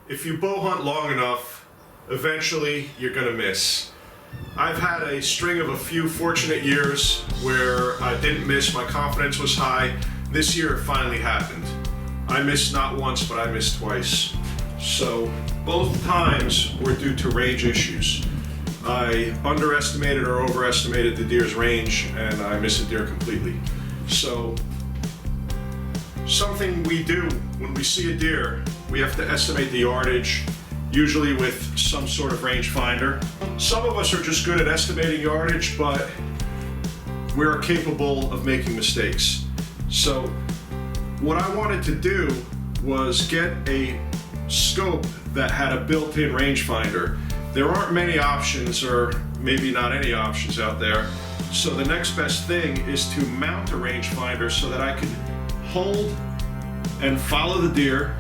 If you bow hunt long enough, eventually you're gonna miss. I've had a string of a few fortunate years where I didn't miss, my confidence was high. This year it finally happened. I missed not once, but I missed twice. So both times were due to range issues. I underestimated or overestimated the deer's range and I missed a deer completely. So something we do when we see a deer, we have to estimate the yardage, usually with some sort of rangefinder. Some of us are just good at estimating yardage, but we're capable of making mistakes. So what I wanted to do was get a scope that had a built-in rangefinder. There aren't many options, or maybe not any options out there. So the next best thing is to mount a rangefinder so that I could hold and follow the deer,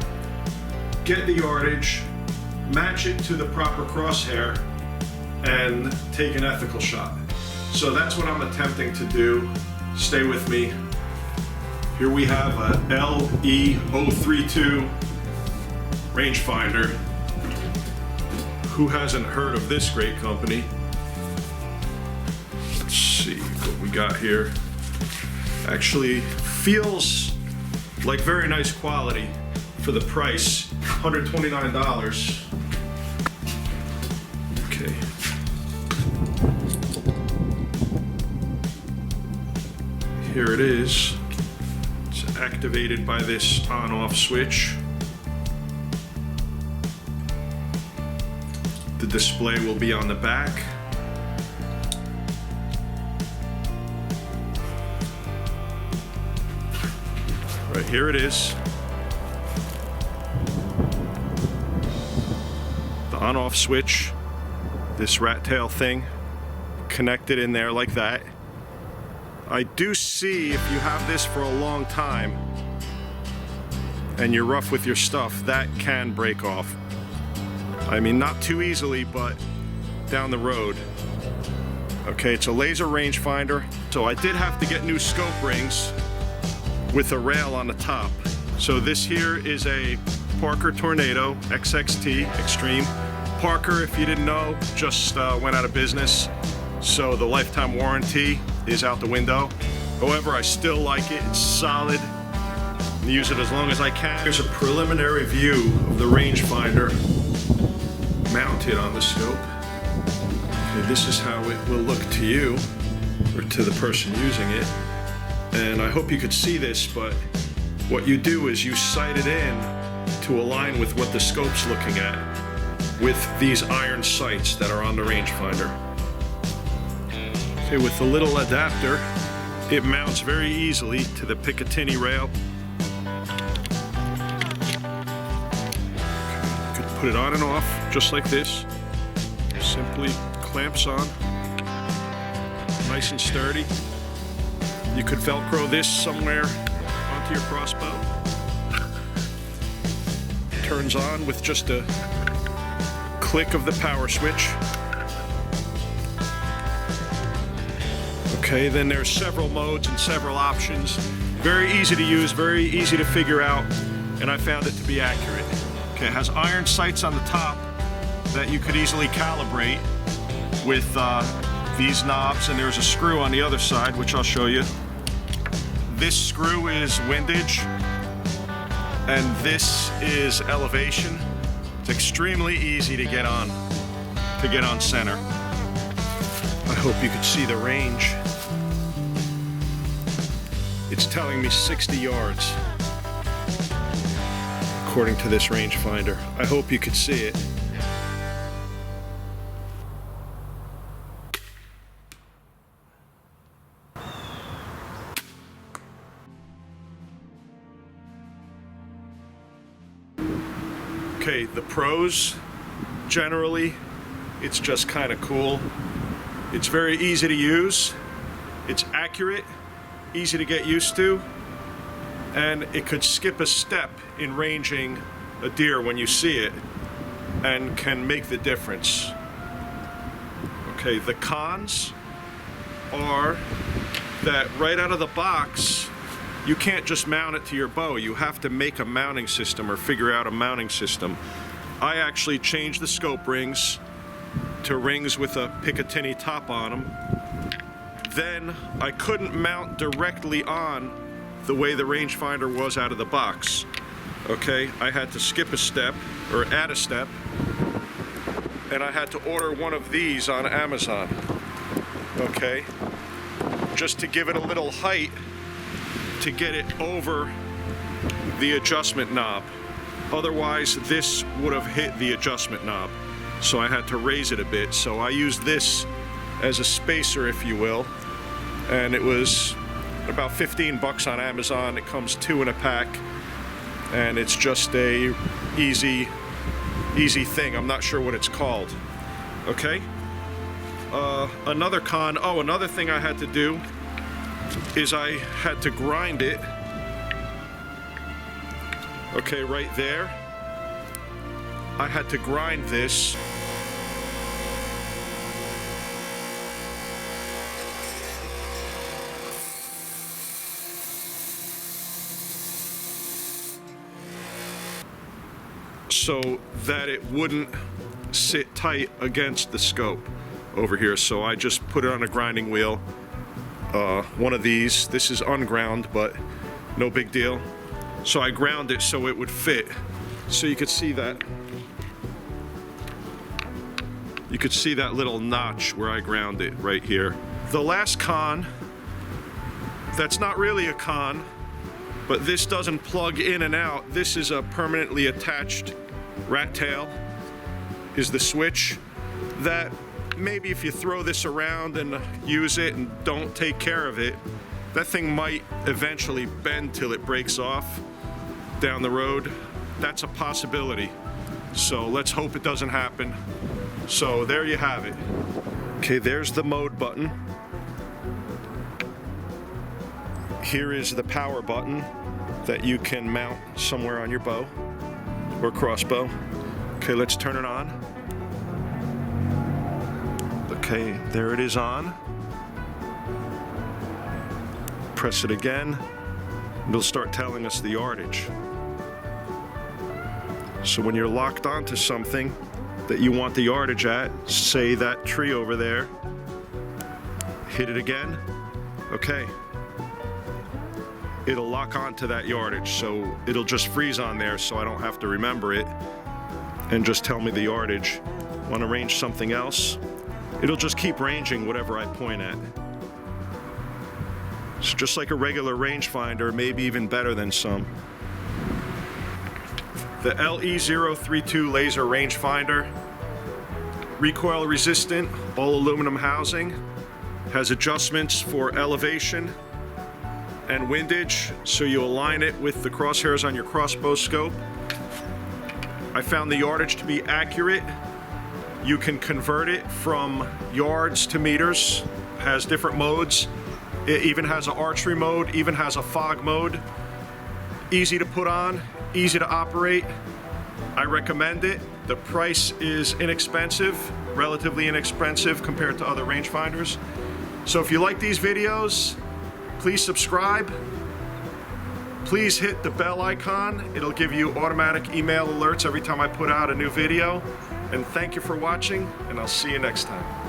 get the yardage, match it to the proper crosshair, and take an ethical shot. So that's what I'm attempting to do. Stay with me. Here we have a LE032 rangefinder. Who hasn't heard of this great company? Let's see what we got here. Actually feels like very nice quality for the price, $129. Okay. Here it is. It's activated by this on-off switch. The display will be on the back. Right here it is. The on-off switch, this rat tail thing, connected in there like that. I do see if you have this for a long time and you're rough with your stuff, that can break off. I mean, not too easily, but down the road. Okay, it's a laser rangefinder. So I did have to get new scope rings with a rail on the top. So this here is a Parker Tornado XXT Extreme. Parker, if you didn't know, just went out of business. So the lifetime warranty is out the window. However, I still like it, it's solid. I'll use it as long as I can. Here's a preliminary view of the rangefinder mounted on the scope. Okay, this is how it will look to you, or to the person using it. And I hope you could see this, but what you do is you sight it in to align with what the scope's looking at with these iron sights that are on the rangefinder. Okay, with the little adapter, it mounts very easily to the Picatinny rail. You could put it on and off, just like this. Simply clamps on, nice and sturdy. You could Velcro this somewhere onto your crossbow. Turns on with just a click of the power switch. Okay, then there's several modes and several options. Very easy to use, very easy to figure out, and I found it to be accurate. Okay, it has iron sights on the top that you could easily calibrate with these knobs, and there's a screw on the other side, which I'll show you. This screw is windage, and this is elevation. It's extremely easy to get on center. I hope you could see the range. It's telling me 60 yards, according to this rangefinder. I hope you could see it. Okay, the pros, generally, it's just kind of cool. It's very easy to use, it's accurate, easy to get used to, and it could skip a step in ranging a deer when you see it and can make the difference. Okay, the cons are that right out of the box, you can't just mount it to your bow. You have to make a mounting system or figure out a mounting system. I actually changed the scope rings to rings with a Picatinny top on them. Then I couldn't mount directly on the way the rangefinder was out of the box. Okay, I had to skip a step, or add a step, and I had to order one of these on Amazon. Okay, just to give it a little height to get it over the adjustment knob. Otherwise, this would have hit the adjustment knob. So I had to raise it a bit. So I used this as a spacer, if you will. And it was about 15 bucks on Amazon. It comes 2 in a pack. And it's just a easy thing. I'm not sure what it's called. Okay? Another thing I had to do is I had to grind it. Okay, right there. I had to grind this. So that it wouldn't sit tight against the scope over here. So I just put it on a grinding wheel. One of these. This is unground, but no big deal. So I ground it so it would fit. So you could see that. You could see that little notch where I ground it right here. The last con, that's not really a con, but this doesn't plug in and out. This is a permanently attached rat tail, is the switch that maybe if you throw this around and use it and don't take care of it, that thing might eventually bend till it breaks off down the road. That's a possibility. So let's hope it doesn't happen. So there you have it. Okay, there's the mode button. Here is the power button that you can mount somewhere on your bow or crossbow. Okay, let's turn it on. Okay, there it is on. Press it again. It'll start telling us the yardage. So when you're locked onto something that you want the yardage at, say that tree over there, hit it again. Okay. It'll lock onto that yardage, so it'll just freeze on there so I don't have to remember it and just tell me the yardage. Want to range something else? It'll just keep ranging whatever I point at. It's just like a regular rangefinder, maybe even better than some. The LE032 laser rangefinder, recoil resistant, all aluminum housing, has adjustments for elevation and windage, so you align it with the crosshairs on your crossbow scope. I found the yardage to be accurate. You can convert it from yards to meters, has different modes. It even has an archery mode, even has a fog mode. Easy to put on, easy to operate. I recommend it. The price is inexpensive, relatively inexpensive compared to other rangefinders. So if you like these videos, please subscribe. Please hit the bell icon. It'll give you automatic email alerts every time I put out a new video. And thank you for watching, and I'll see you next time.